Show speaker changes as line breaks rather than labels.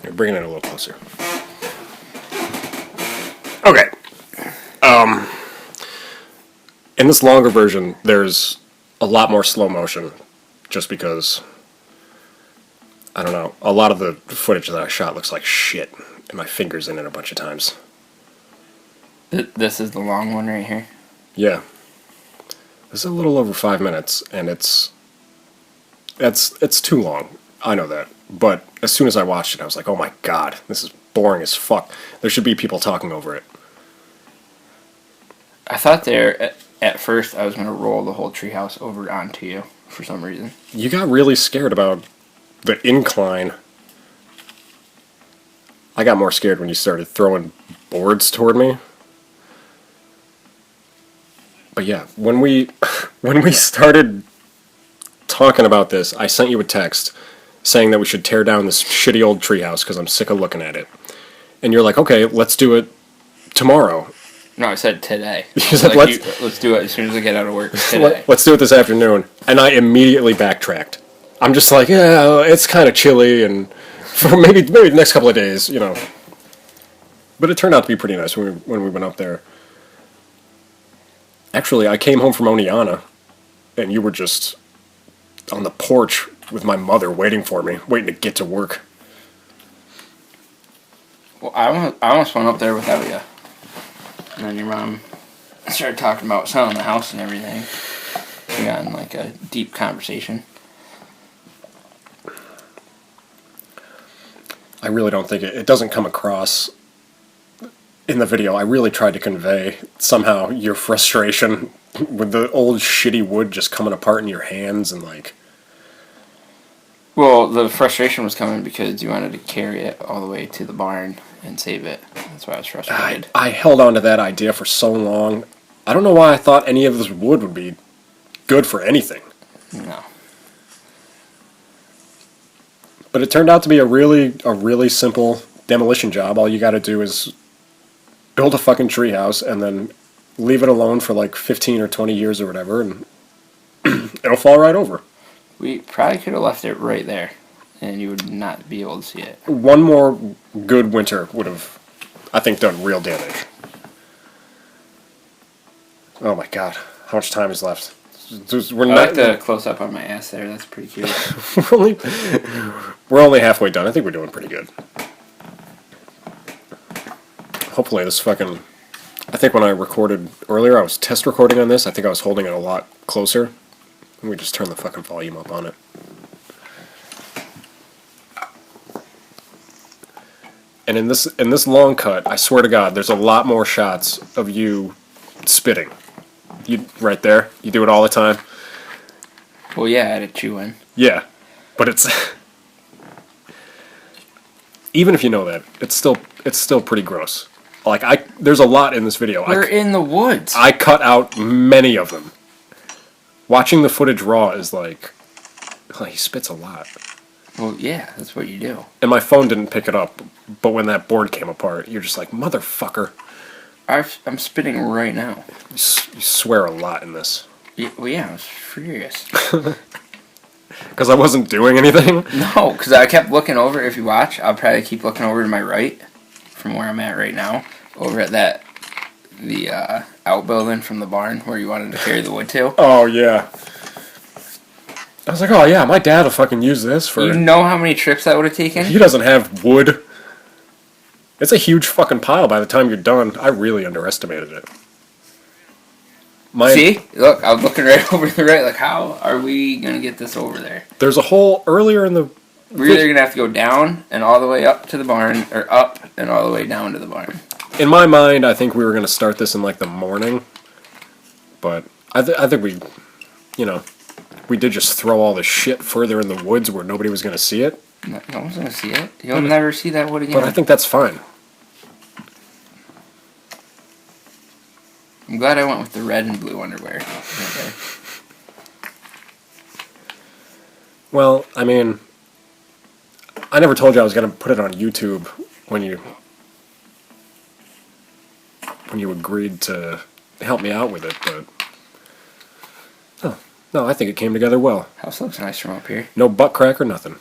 Here, bring it in a little closer. Okay. In this longer version, there's a lot more slow motion, just because, I don't know, a lot of the footage that I shot looks like shit, and my finger's in it a bunch of times.
This is the long one right here?
Yeah. This is a little over 5 minutes, and it's too long. I know that. But as soon as I watched it, I was like, oh my god, this is boring as fuck. There should be people talking over it.
I thought there, at first, I was going to roll the whole treehouse over onto you for some reason.
You got really scared about the incline. I got more scared when you started throwing boards toward me. But yeah, when we started talking about this, I sent you a text saying that we should tear down this shitty old treehouse because I'm sick of looking at it. And you're like, okay, let's do it tomorrow.
No, I said today.
You said,
let's do it as soon as I get out of work today.
Let's do it this afternoon. And I immediately backtracked. I'm just like, yeah, it's kind of chilly, and for maybe the next couple of days, you know. But it turned out to be pretty nice when we went up there. Actually, I came home from Oneana, and you were just on the porch with my mother waiting for me, waiting to get to work.
Well, I almost went up there without you. And then your mom started talking about selling the house and everything. We got in like a deep conversation.
I really don't think it doesn't come across in the video. I really tried to convey somehow your frustration with the old shitty wood just coming apart in your hands and like...
Well, the frustration was coming because you wanted to carry it all the way to the barn and save it. That's why I was frustrated.
I held on to that idea for so long. I don't know why I thought any of this wood would be good for anything.
No.
But it turned out to be a really simple demolition job. All you got to do is build a fucking treehouse and then leave it alone for like 15 or 20 years or whatever, and it'll fall right over.
We probably could have left it right there, and you would not be able to see it.
One more good winter would have, I think, done real damage. Oh my god, how much time is left?
I like the close-up on my ass there. That's pretty cute.
We're only halfway done. I think we're doing pretty good. Hopefully this fucking... I think when I recorded earlier, I was test recording on this. I think I was holding it a lot closer. And we just turned the fucking volume up on it. And in this long cut, I swear to God, there's a lot more shots of you spitting. You right there. You do it all the time.
Well, yeah, I had to chew in.
Yeah, but it's even if you know that, it's still pretty gross. Like there's a lot in this video.
We're in the woods.
I cut out many of them. Watching the footage raw is like he spits a lot.
Well, yeah, that's what you do.
And my phone didn't pick it up, but when that board came apart, you're just like, motherfucker.
I'm spitting right now.
You swear a lot in this.
Yeah, well, yeah, I was furious.
Because I wasn't doing anything?
No, because I kept looking over. If you watch, I'll probably keep looking over to my right from where I'm at right now, over at the outbuilding from the barn where you wanted to carry the wood to.
Oh, yeah. I was like, oh, yeah, my dad will fucking use this for...
You know how many trips that would have taken?
He doesn't have wood. It's a huge fucking pile by the time you're done. I really underestimated it.
See? Look, I'm looking right over to the right. Like, how are we going to get this over there?
There's a hole earlier in the...
We're either going to have to go down and all the way up to the barn, or up and all the way down to the barn.
In my mind, I think we were going to start this in, like, the morning. But I think we, we did just throw all the shit further in the woods where nobody was going to see it.
No one's going to see it. You'll never see that wood again.
But I think that's fine.
I'm glad I went with the red and blue underwear. Okay.
Well, I mean, I never told you I was going to put it on YouTube when you agreed to help me out with it, but... Oh, no, I think it came together well.
House looks nice from up here.
No butt crack or nothing.